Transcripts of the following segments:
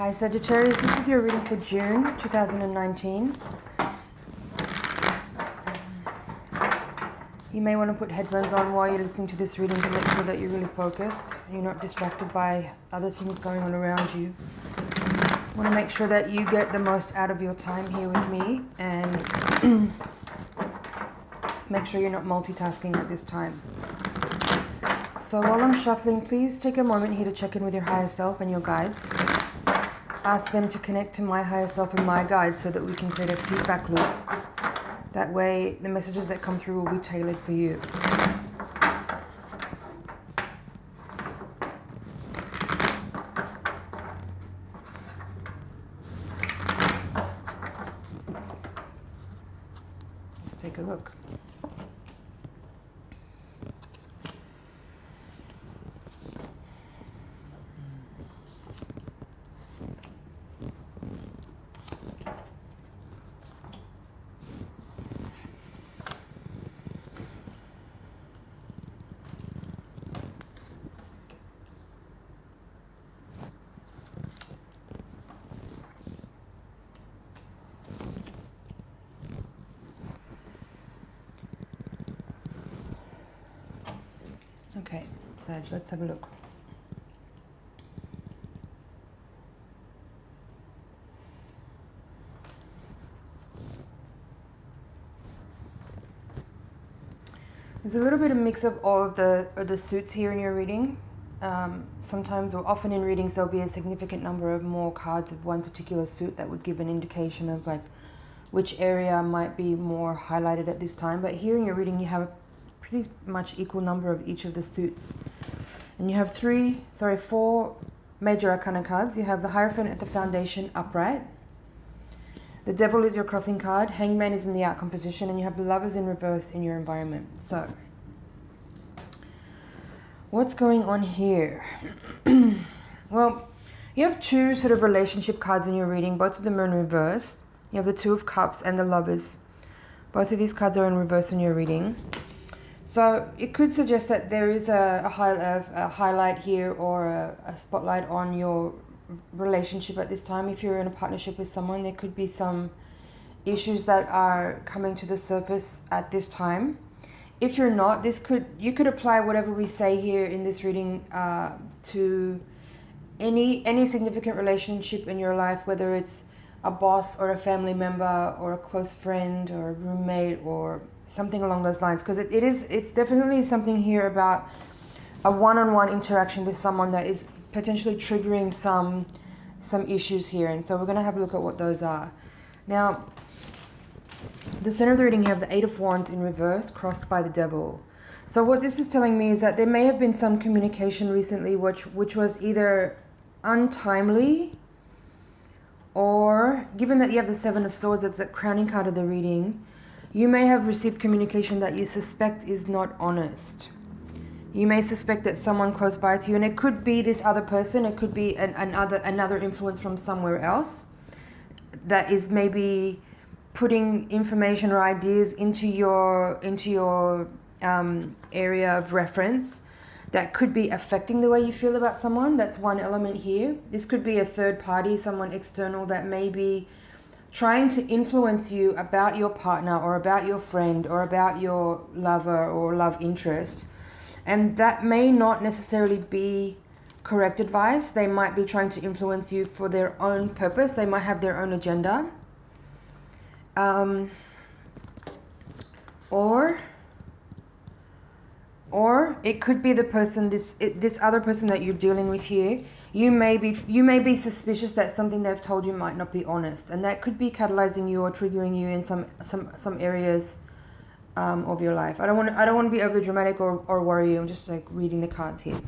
Hi Sagittarius, this is your reading for June 2019. You may want to put headphones on while you're listening to this reading to make sure that you're really focused and you're not distracted by other things going on around you. I want to make sure that you get the most out of your time here with me and make sure you're not multitasking at this time. So while I'm shuffling, please take a moment here to check in with your higher self and your guides. Ask them to connect to my higher self and my guides so that we can create a feedback loop. That way, the messages that come through will be tailored for you. Let's take a look. Okay, Sag, let's have a look. There's a little bit of mix of all of the suits here in your reading. Sometimes or often in readings there'll be a significant number of more cards of one particular suit that would give an indication of like which area might be more highlighted at this time. But here in your reading you have a pretty much equal number of each of the suits. And you have four major arcana cards. You have the Hierophant at the foundation upright. The Devil is your crossing card. Hangman is in the outcome position. And you have the Lovers in reverse in your environment. So, what's going on here? Well, you have two sort of relationship cards in your reading. Both of them are in reverse. You have the Two of Cups and the Lovers. Both of these cards are in reverse in your reading. So it could suggest that there is a highlight here or a spotlight on your relationship at this time. If you're in a partnership with someone, there could be some issues that are coming to the surface at this time. If you're not, you could apply whatever we say here in this reading to any significant relationship in your life, whether it's a boss or a family member or a close friend or a roommate or something along those lines, because it's definitely something here about a one-on-one interaction with someone that is potentially triggering some issues here. And so we're going to have a look at what those are. Now, the center of the reading, you have the Eight of Wands in reverse crossed by the Devil. So what this is telling me is that there may have been some communication recently which was either untimely, or given that you have the Seven of Swords, that's the crowning card of the reading, you may have received communication that you suspect is not honest. You may suspect that someone close by to you, and it could be this other person, it could be another influence from somewhere else that is maybe putting information or ideas into your area of reference that could be affecting the way you feel about someone. That's one element here. This could be a third party, someone external that may be trying to influence you about your partner or about your friend or about your lover or love interest. And that may not necessarily be correct advice. They might be trying to influence you for their own purpose. They might have their own agenda. Or it could be the person, this other person that you're dealing with here. You may be suspicious that something they've told you might not be honest, and that could be catalyzing you or triggering you in some areas of your life. I don't want to be overly dramatic or worry you. I'm just like reading the cards here.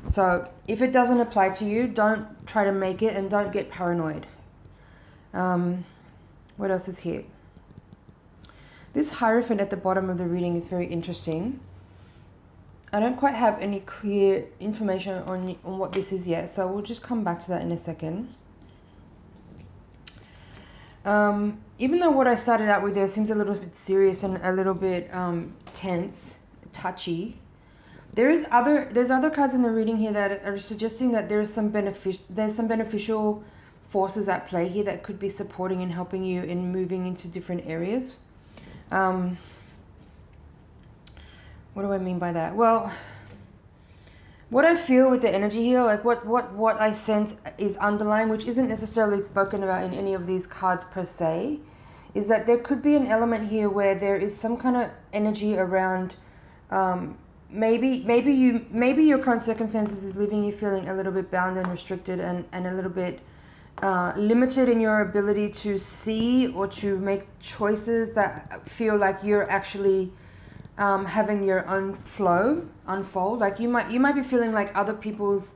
So if it doesn't apply to you, don't try to make it, and don't get paranoid. What else is here? This Hierophant at the bottom of the reading is very interesting. I don't quite have any clear information on what this is yet, so we'll just come back to that in a second. Even though what I started out with there seems a little bit serious and a little bit tense, touchy, there's other cards in the reading here that are suggesting that there's some beneficial forces at play here that could be supporting and helping you in moving into different areas. What do I mean by that? Well, what I feel with the energy here, like what I sense is underlying, which isn't necessarily spoken about in any of these cards per se, is that there could be an element here where there is some kind of energy around maybe your current circumstances is leaving you feeling a little bit bound and restricted and a little bit limited in your ability to see or to make choices that feel like you're actually having your own flow unfold. Like you might be feeling like other people's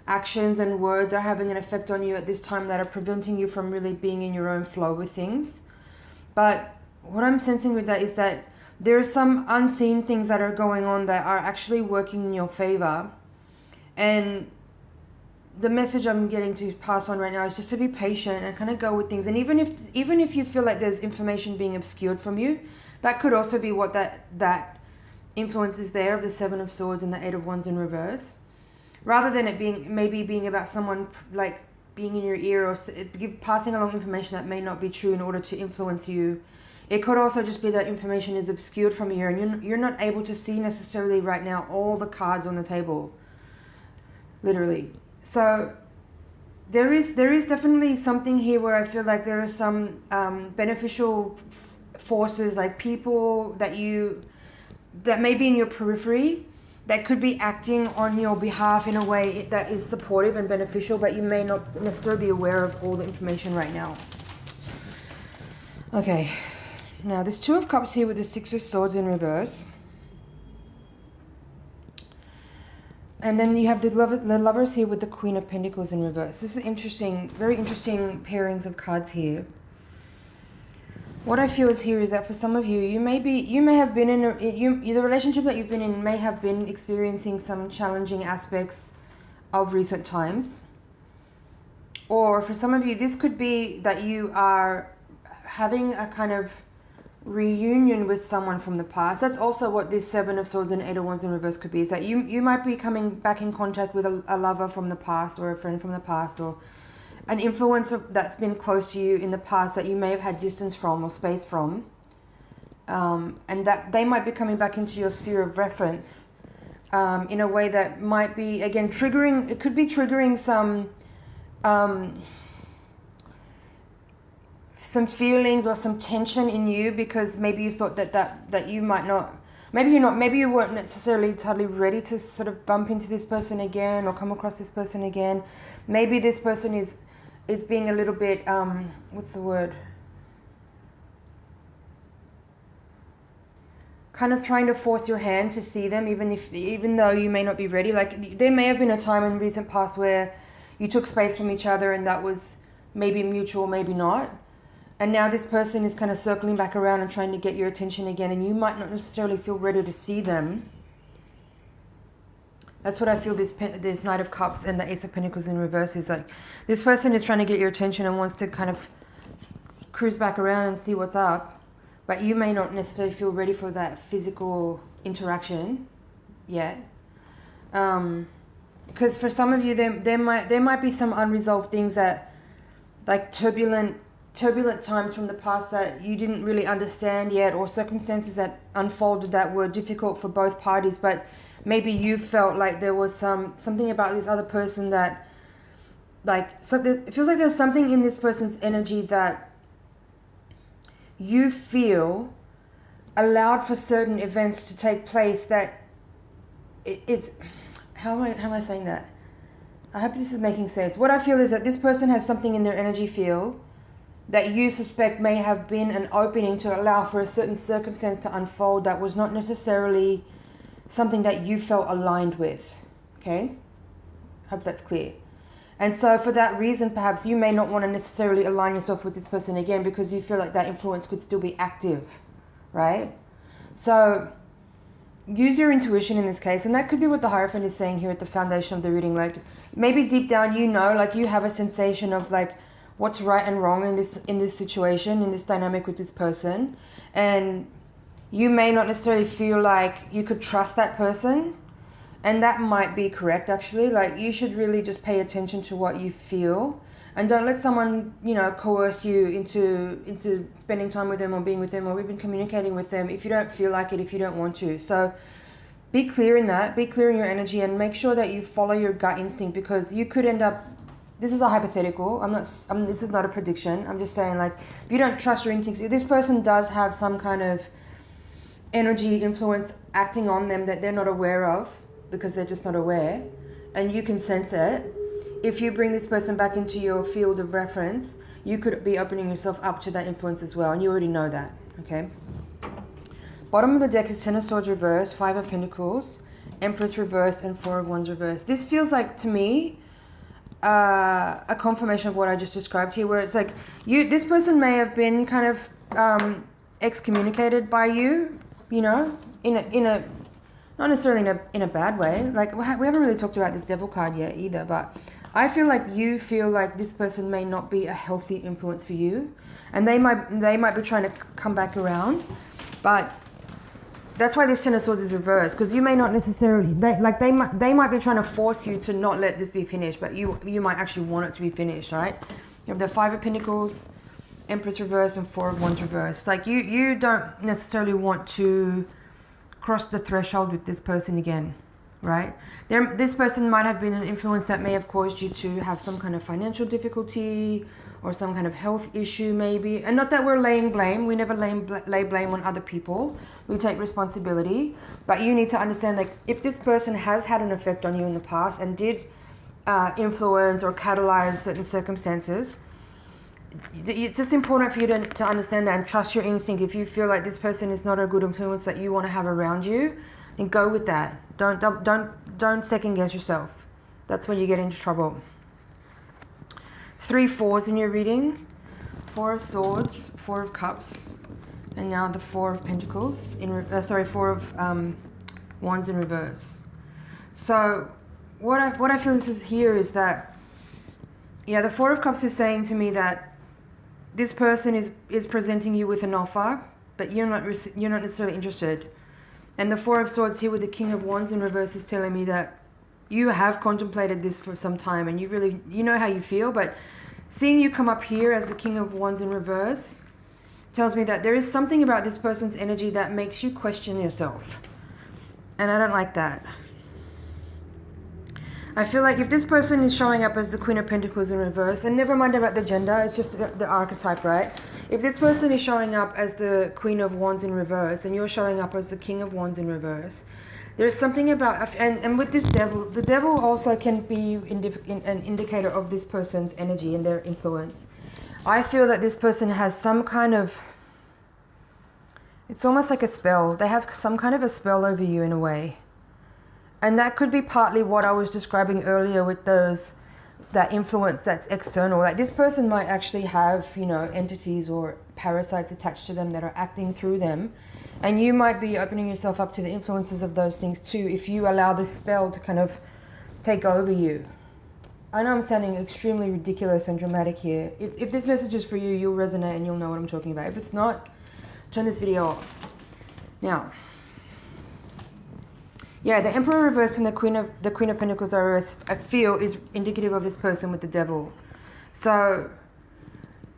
actions and words are having an effect on you at this time that are preventing you from really being in your own flow with things. But what I'm sensing with that is that there are some unseen things that are going on that are actually working in your favor. And the message I'm getting to pass on right now is just to be patient and kind of go with things. And even if you feel like there's information being obscured from you, that could also be what that influence is there of the Seven of Swords and the Eight of Wands in reverse. Rather than it being about someone like being in your ear or passing along information that may not be true in order to influence you. It could also just be that information is obscured from you and you're not able to see necessarily right now all the cards on the table. Literally. So there is definitely something here where I feel like there are some beneficial forces, like people that may be in your periphery that could be acting on your behalf in a way that is supportive and beneficial, but you may not necessarily be aware of all the information right now. Okay, now there's Two of Cups here with the Six of Swords in reverse. And then you have the Lovers here with the Queen of Pentacles in reverse. This is interesting, very interesting pairings of cards here. What I feel is here is that for some of you, you may have been in the relationship that you've been in may have been experiencing some challenging aspects of recent times. Or for some of you, this could be that you are having a kind of reunion with someone from the past. That's also what this Seven of Swords and Eight of Wands in reverse could be, is that you might be coming back in contact with a lover from the past or a friend from the past or an influencer that's been close to you in the past that you may have had distance from or space from. And that they might be coming back into your sphere of reference in a way that might be, again, triggering, it could be triggering some feelings or some tension in you, because maybe you thought that you might not, maybe you weren't necessarily totally ready to sort of bump into this person again or come across this person again. Maybe this person is being a little bit, what's the word? Kind of trying to force your hand to see them, even though you may not be ready. Like there may have been a time in recent past where you took space from each other and that was maybe mutual, maybe not. And now this person is kind of circling back around and trying to get your attention again, and you might not necessarily feel ready to see them. That's what I feel this Knight of Cups and the Ace of Pentacles in reverse is like. This person is trying to get your attention and wants to kind of cruise back around and see what's up. But you may not necessarily feel ready for that physical interaction yet. Because for some of you, there might be some unresolved things that, like turbulent times from the past that you didn't really understand yet, or circumstances that unfolded that were difficult for both parties, but maybe you felt like there was something about this other person that, like, so it feels like there's something in this person's energy that you feel allowed for certain events to take place that is, how am I saying that? I hope this is making sense. What I feel is that this person has something in their energy field that you suspect may have been an opening to allow for a certain circumstance to unfold that was not necessarily something that you felt aligned with. Okay? Hope that's clear. And so for that reason, perhaps you may not want to necessarily align yourself with this person again because you feel like that influence could still be active, right? So use your intuition in this case. And that could be what the Hierophant is saying here at the foundation of the reading. Like maybe deep down, like you have a sensation of like what's right and wrong in this situation, in this dynamic with this person. And you may not necessarily feel like you could trust that person, And that might be correct, actually. Like, you should really just pay attention to what you feel, and don't let someone, you know, coerce you into spending time with them or being with them or even communicating with them if you don't feel like it, if you don't want to. So be clear in that, be clear in your energy, and make sure that you follow your gut instinct, because you could end up, this is a hypothetical, this is not a prediction, I'm just saying, like, if you don't trust your instincts, if this person does have some kind of energy influence acting on them that they're not aware of, because they're just not aware, and you can sense it, if you bring this person back into your field of reference, you could be opening yourself up to that influence as well, and you already know that, okay? Bottom of the deck is Ten of Swords reversed, Five of Pentacles, Empress reversed, and Four of Wands reversed. This feels like, to me, a confirmation of what I just described here, where it's like, this person may have been kind of excommunicated by you, you know, in a not necessarily in a bad way. Like, we haven't really talked about this Devil card yet either, but I feel like you feel like this person may not be a healthy influence for you, and they might be trying to come back around, but that's why this Ten of Swords is reversed, because you may not necessarily, they might be trying to force you to not let this be finished, but you might actually want it to be finished, right? You have the Five of Pentacles, Empress reversed, and Four of Wands reversed. Like, you don't necessarily want to cross the threshold with this person again, right? This person might have been an influence that may have caused you to have some kind of financial difficulty or some kind of health issue maybe. And not that we're laying blame. We never lay blame on other people. We take responsibility. But you need to understand, like, if this person has had an effect on you in the past and did influence or catalyze certain circumstances, it's just important for you to understand that and trust your instinct. If you feel like this person is not a good influence that you want to have around you, then go with that. Don't second guess yourself. That's when you get into trouble. 3 fours in your reading. Four of Swords, Four of Cups, and now the Four of Pentacles Four of Wands in reverse. So what I feel this is here is that, yeah, the Four of Cups is saying to me that this person is presenting you with an offer, but you're not necessarily interested. And the Four of Swords here with the King of Wands in reverse is telling me that you have contemplated this for some time, and you know how you feel, but seeing you come up here as the King of Wands in reverse tells me that there is something about this person's energy that makes you question yourself. And I don't like that. I feel like if this person is showing up as the Queen of Pentacles in reverse, and never mind about the gender, it's just the archetype, right? If this person is showing up as the Queen of Wands in reverse, and you're showing up as the King of Wands in reverse, there's something about, and with this Devil, the Devil also can be an indicator of this person's energy and their influence. I feel that this person has some kind of, it's almost like a spell. They have some kind of a spell over you in a way. And that could be partly what I was describing earlier with that influence that's external. Like, this person might actually have, you know, entities or parasites attached to them that are acting through them. And you might be opening yourself up to the influences of those things too, if you allow this spell to kind of take over you. I know I'm sounding extremely ridiculous and dramatic here. If this message is for you, you'll resonate and you'll know what I'm talking about. If it's not, turn this video off. Now, yeah, the Emperor reversed and the Queen of Pentacles reversed, I feel, is indicative of this person with the Devil. So,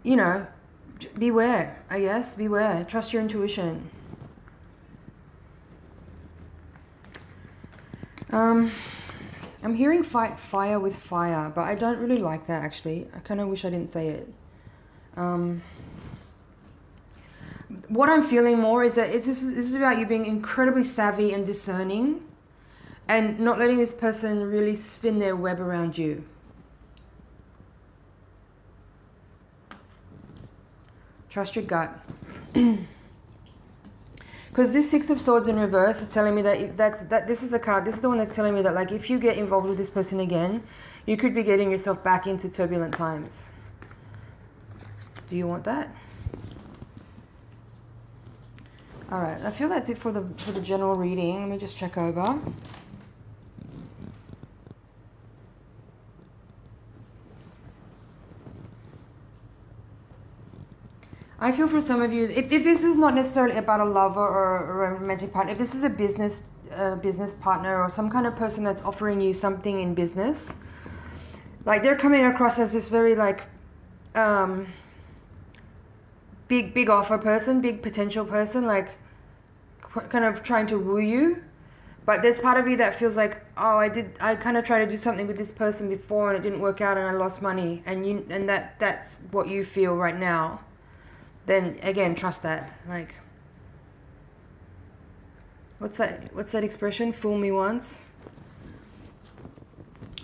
you know, beware, I guess. Beware. Trust your intuition. I'm hearing fight fire with fire, but I don't really like that, actually. I kind of wish I didn't say it. What I'm feeling more is that this is about you being incredibly savvy and discerning, and not letting this person really spin their web around you. Trust your gut. Because this Six of Swords in reverse is telling me that this is the card. This is the one that's telling me that, like, if you get involved with this person again, you could be getting yourself back into turbulent times. Do you want that? All right. I feel that's it for the general reading. Let me just check over. I feel for some of you, if this is not necessarily about a lover or a romantic partner, if this is a business business partner or some kind of person that's offering you something in business. Like they're coming across as this very like big offer person, big potential person, like kind of trying to woo you. But there's part of you that feels like, oh, I kind of tried to do something with this person before and it didn't work out and I lost money, and that's what you feel right now. Then again, trust that. Like, what's that expression? Fool me once.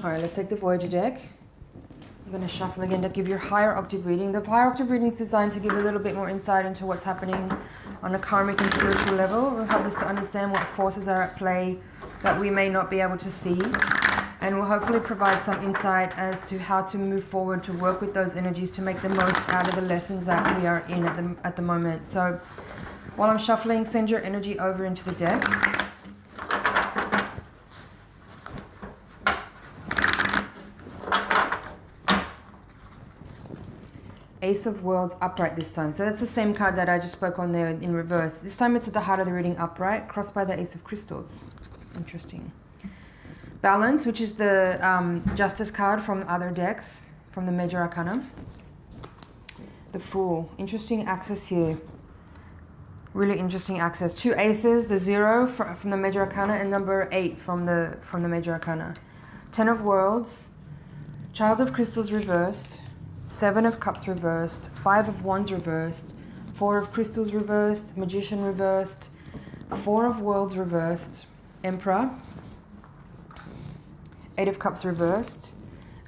All right, let's take the Voyager deck. I'm going to shuffle again to give you a higher octave reading. The higher octave reading is designed to give a little bit more insight into what's happening on a karmic and spiritual level. It will help us to understand what forces are at play that we may not be able to see, and will hopefully provide some insight as to how to move forward to work with those energies to make the most out of the lessons that we are in at the moment. So while I'm shuffling, send your energy over into the deck. Ace of Worlds upright this time. So that's the same card that I just spoke on there in reverse. This time it's at the heart of the reading upright, crossed by the Ace of Crystals. Interesting. Balance, which is the Justice card from other decks, from the Major Arcana. The Fool. Interesting axis here. Really interesting axis. 2 aces, the 0 from the Major Arcana, and number 8 from the Major Arcana. 10 of Worlds, Child of Crystals reversed, 7 of Cups reversed, 5 of Wands reversed, 4 of Crystals reversed, Magician reversed, 4 of Worlds reversed, Emperor, 8 of Cups reversed,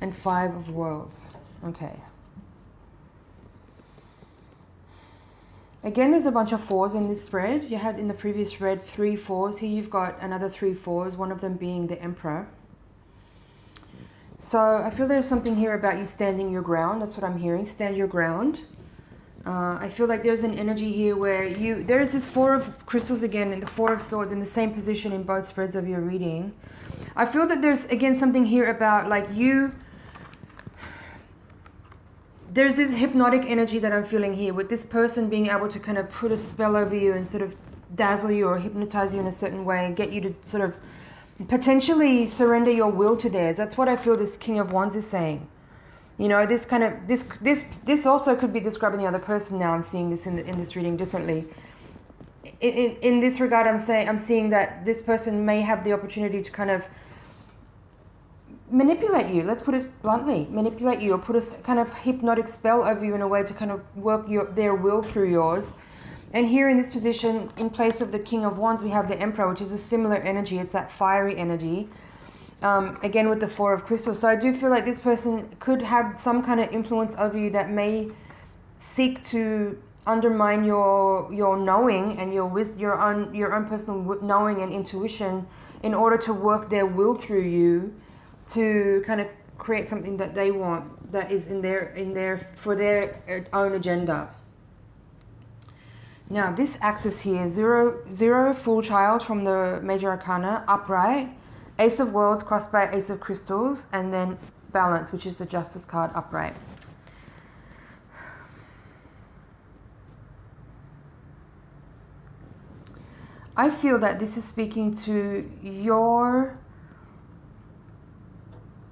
and 5 of Worlds. Okay. Again, there's a bunch of 4s in this spread. You had in the previous spread 3 4s. Here you've got another 3 4s, one of them being the Emperor. So I feel there's something here about you standing your ground. That's what I'm hearing. Stand your ground. I feel like there's an energy here where there's this 4 of Crystals again and the 4 of Swords in the same position in both spreads of your reading. I feel that there's again something here about like there's this hypnotic energy that I'm feeling here with this person being able to kind of put a spell over you and sort of dazzle you or hypnotize you in a certain way and get you to sort of potentially surrender your will to theirs. That's what I feel this King of Wands is saying. You know, this kind of this also could be describing the other person. Now I'm seeing this in this reading differently. In this regard, I'm seeing that this person may have the opportunity to kind of manipulate you. Let's put it bluntly, manipulate you, or put a kind of hypnotic spell over you in a way to kind of work their will through yours. And here in this position, in place of the King of Wands, we have the Emperor, which is a similar energy. It's that fiery energy. Again, with the 4 of Crystals. So I do feel like this person could have some kind of influence over you that may seek to undermine your knowing and your own personal knowing and intuition in order to work their will through you to kind of create something that they want, that is in their for their own agenda. Now, this axis here, 0 Fool Child from the Major Arcana, upright, Ace of Worlds crossed by Ace of Crystals, and then Balance, which is the Justice card, upright. I feel that this is speaking to your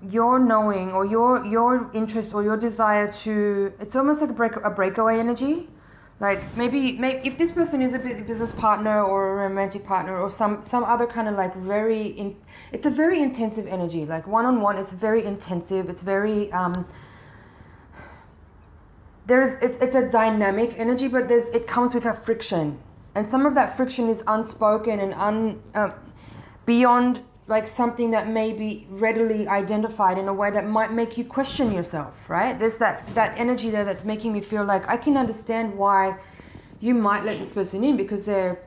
knowing or your interest or your desire to, it's almost like a breakaway energy. Like maybe if this person is a business partner or a romantic partner or some other kind of like it's a very intensive energy. Like one-on-one, it's very intensive. It's very it's a dynamic energy, but it comes with a friction, and some of that friction is unspoken and beyond like something that may be readily identified in a way that might make you question yourself, right? There's that energy there that's making me feel like I can understand why you might let this person in, because they're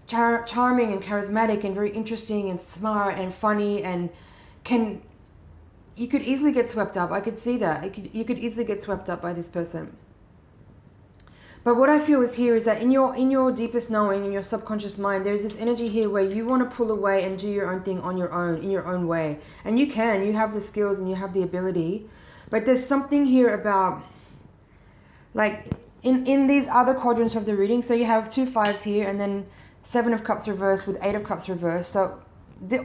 charming and charismatic and very interesting and smart and funny, and you could easily get swept up. I could see that. You could easily get swept up by this person. But what I feel is that in your deepest knowing, in your subconscious mind, there's this energy here where you want to pull away and do your own thing on your own, in your own way. And you have the skills and you have the ability. But there's something here about, like, in these other quadrants of the reading, so you have 2 5s here and then 7 of Cups reversed with 8 of Cups reversed. So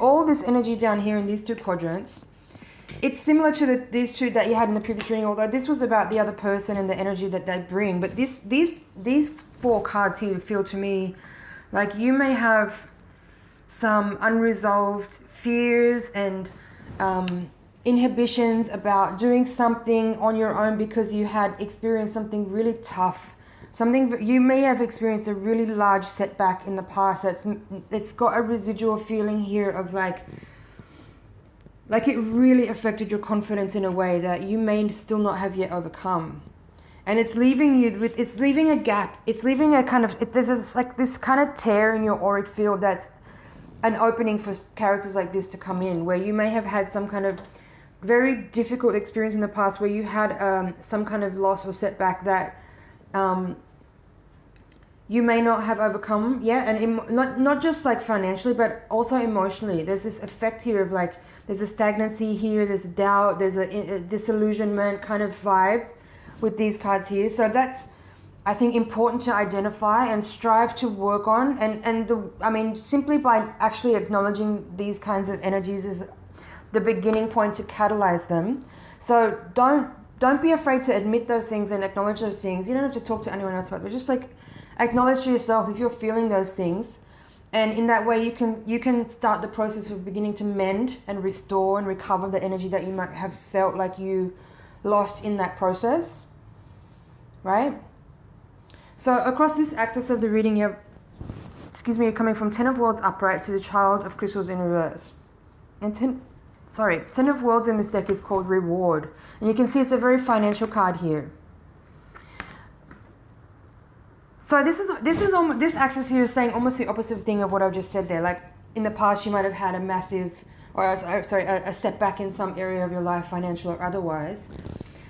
all this energy down here in these two quadrants, it's similar to these two that you had in the previous reading, although this was about the other person and the energy that they bring. But these four cards here feel to me like you may have some unresolved fears and inhibitions about doing something on your own because you had experienced something really tough. You may have experienced a really large setback in the past. It's got a residual feeling here of like it really affected your confidence in a way that you may still not have yet overcome. And it's leaving you with, it's leaving a gap. It's leaving a kind of, there's this kind of tear in your auric field that's an opening for characters like this to come in, where you may have had some kind of very difficult experience in the past where you had some kind of loss or setback that you may not have overcome yet, and not just like financially, but also emotionally. There's this effect here of like, there's a stagnancy here, there's a doubt, there's a disillusionment kind of vibe with these cards here. So that's, I think, important to identify and strive to work on. And simply by actually acknowledging these kinds of energies is the beginning point to catalyze them. So don't be afraid to admit those things and acknowledge those things. You don't have to talk to anyone else about it, but just like acknowledge to yourself if you're feeling those things. And in that way, you can start the process of beginning to mend and restore and recover the energy that you might have felt like you lost in that process, right? So across this axis of the reading, you're coming from Ten of Worlds upright to the Child of Crystals in reverse. And Ten of Worlds in this deck is called Reward. And you can see it's a very financial card here. So this axis here is saying almost the opposite thing of what I've just said there. Like in the past, you might have had a setback in some area of your life, financial or otherwise.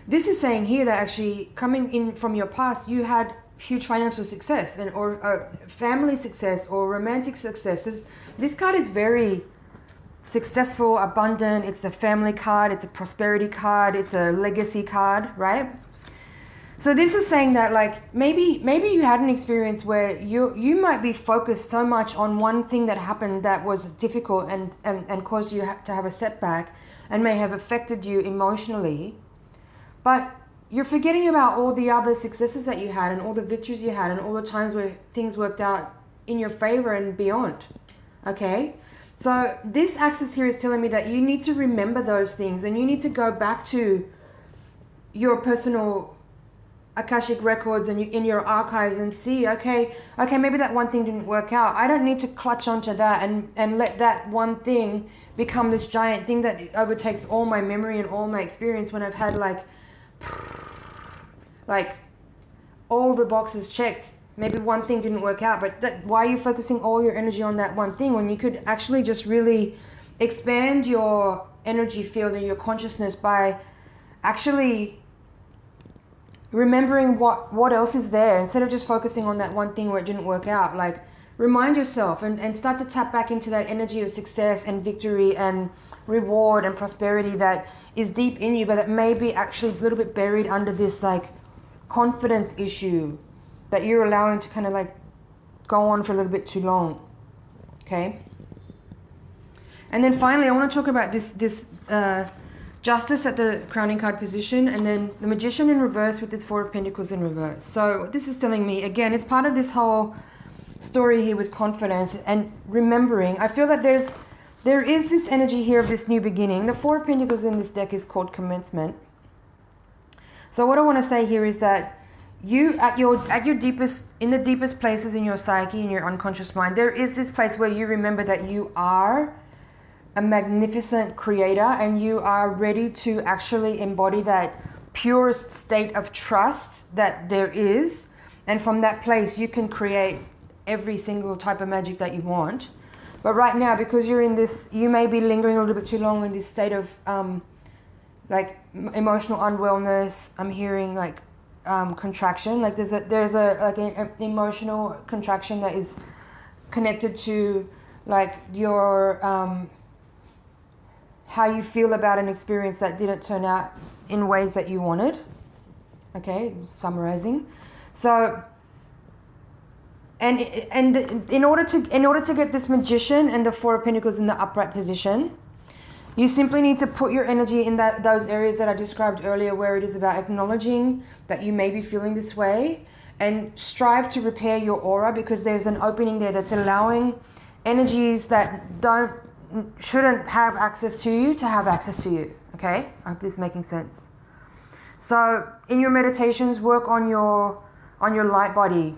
This is saying here that actually coming in from your past, you had huge financial success or family success or romantic successes. This card is very successful, abundant. It's a family card. It's a prosperity card. It's a legacy card, right? So this is saying that like maybe you had an experience where you might be focused so much on one thing that happened that was difficult and caused you to have a setback and may have affected you emotionally, but you're forgetting about all the other successes that you had and all the victories you had and all the times where things worked out in your favor and beyond. Okay? So this axis here is telling me that you need to remember those things and you need to go back to your personal Akashic records and in your archives and see, okay, maybe that one thing didn't work out. I don't need to clutch onto that and let that one thing become this giant thing that overtakes all my memory and all my experience when I've had like all the boxes checked. Maybe one thing didn't work out, but why are you focusing all your energy on that one thing when you could actually just really expand your energy field and your consciousness by actually remembering what else is there instead of just focusing on that one thing where it didn't work out. Like remind yourself and start to tap back into that energy of success and victory and reward and prosperity that is deep in you, but that may be actually a little bit buried under this like confidence issue that you're allowing to kind of like go on for a little bit too long. Okay. And then finally, I want to talk about this Justice at the crowning card position, and then the Magician in reverse with this Four of Pentacles in reverse. So what this is telling me, again, it's part of this whole story here with confidence and remembering. I feel that there is this energy here of this new beginning. The Four of Pentacles in this deck is called commencement. So what I want to say here is that you at your deepest, in the deepest places in your psyche, in your unconscious mind, there is this place where you remember that you are a magnificent creator and you are ready to actually embody that purest state of trust that there is. And from that place, you can create every single type of magic that you want. But right now, because you're in this, you may be lingering a little bit too long in this state of like emotional unwellness. I'm hearing like contraction. Like there's an emotional contraction that is connected to like your how you feel about an experience that didn't turn out in ways that you wanted. Okay, summarizing. So And in order to get this Magician and the Four of Pentacles in the upright position, you simply need to put your energy in those areas that I described earlier, where it is about acknowledging that you may be feeling this way, and strive to repair your aura, because there's an opening there that's allowing energies that shouldn't have access to you to have access to you. Okay, I hope this is making sense. So in your meditations, work on your light body,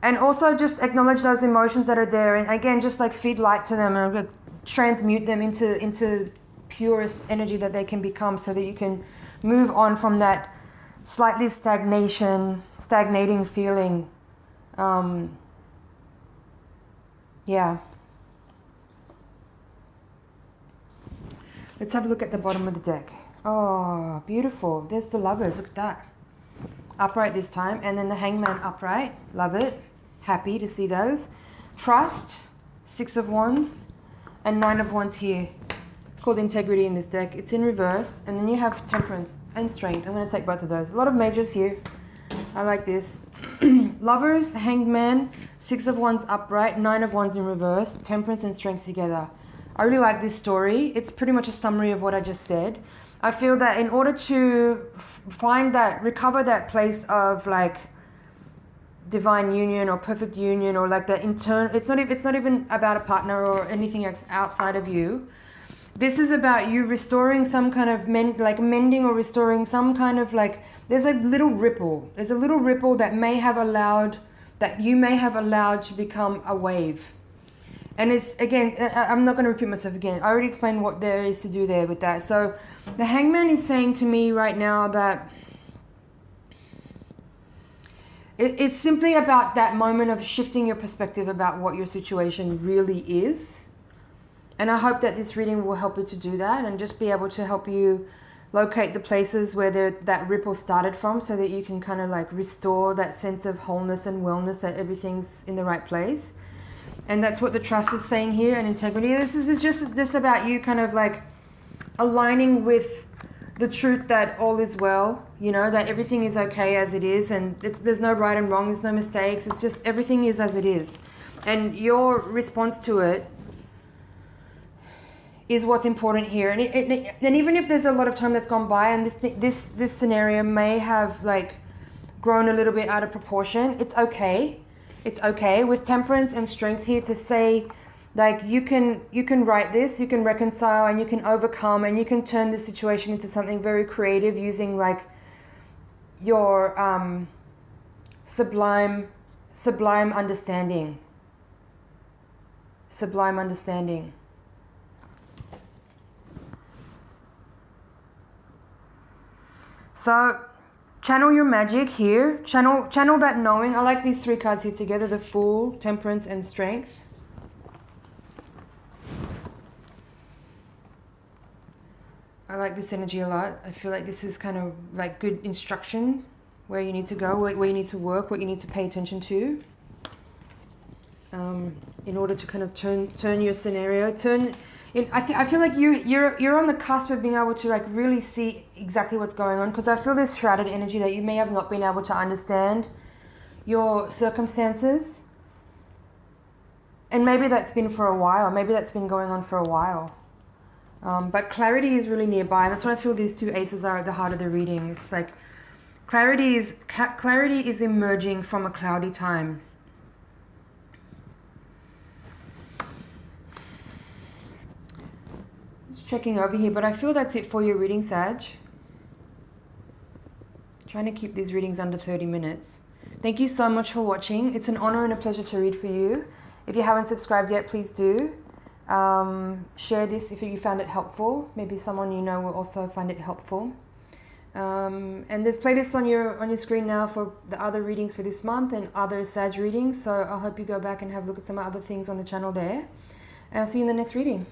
and also just acknowledge those emotions that are there, and again, just like feed light to them and transmute them into purest energy that they can become, so that you can move on from that slightly stagnating feeling. Yeah. Let's have a look at the bottom of the deck. Oh, beautiful. There's the Lovers. Look at that. Upright this time. And then the Hangman upright. Love it. Happy to see those. Trust. Six of Wands. And Nine of Wands here. It's called Integrity in this deck. It's in reverse. And then you have Temperance and Strength. I'm going to take both of those. A lot of majors here. I like this. Lovers, Hangman, Six of Wands upright, Nine of Wands in reverse, Temperance and Strength together. I really like this story. It's pretty much a summary of what I just said. I feel that in order to recover that place of like divine union or perfect union, or like the internal, it's not even about a partner or anything else outside of you. This is about you restoring some kind of mending or restoring some kind of like, there's a little ripple. There's a little ripple that you may have allowed to become a wave. And it's, again, I'm not going to repeat myself again. I already explained what there is to do there with that. So the Hangman is saying to me right now that it's simply about that moment of shifting your perspective about what your situation really is. And I hope that this reading will help you to do that, and just be able to help you locate the places where that ripple started from, so that you can kind of like restore that sense of wholeness and wellness, that everything's in the right place. And that's what the Trust is saying here, and Integrity. This is just about you kind of like aligning with the truth that all is well, you know, that everything is okay as it is, and there's no right and wrong, there's no mistakes, it's just everything is as it is. And your response to it is what's important here. And and even if there's a lot of time that's gone by, and this scenario may have like grown a little bit out of proportion, it's okay. It's okay. With Temperance and Strength here to say, like, you can write this, you can reconcile, and you can overcome, and you can turn this situation into something very creative using like your sublime understanding. Sublime understanding. So channel your magic here. Channel that knowing. I like these three cards here together. The Fool, Temperance, and Strength. I like this energy a lot. I feel like this is kind of like good instruction, where you need to go, where you need to work, what you need to pay attention to, in order to kind of turn your scenario. I feel like you're on the cusp of being able to like really see exactly what's going on, because I feel this shrouded energy that you may have not been able to understand your circumstances, and maybe that's been for a while, maybe that's been going on for a while, but clarity is really nearby, and that's what I feel these two aces are at the heart of the reading. It's like clarity is emerging from a cloudy time. Checking over here, but I feel that's it for your reading, Sag. Trying to keep these readings under 30 minutes. Thank you so much for watching. It's an honor and a pleasure to read for you. If you haven't subscribed yet, please do. Share this if you found it helpful. Maybe someone you know will also find it helpful. And there's playlists on your screen now for the other readings for this month and other Sag readings. So I hope you go back and have a look at some other things on the channel there. And I'll see you in the next reading.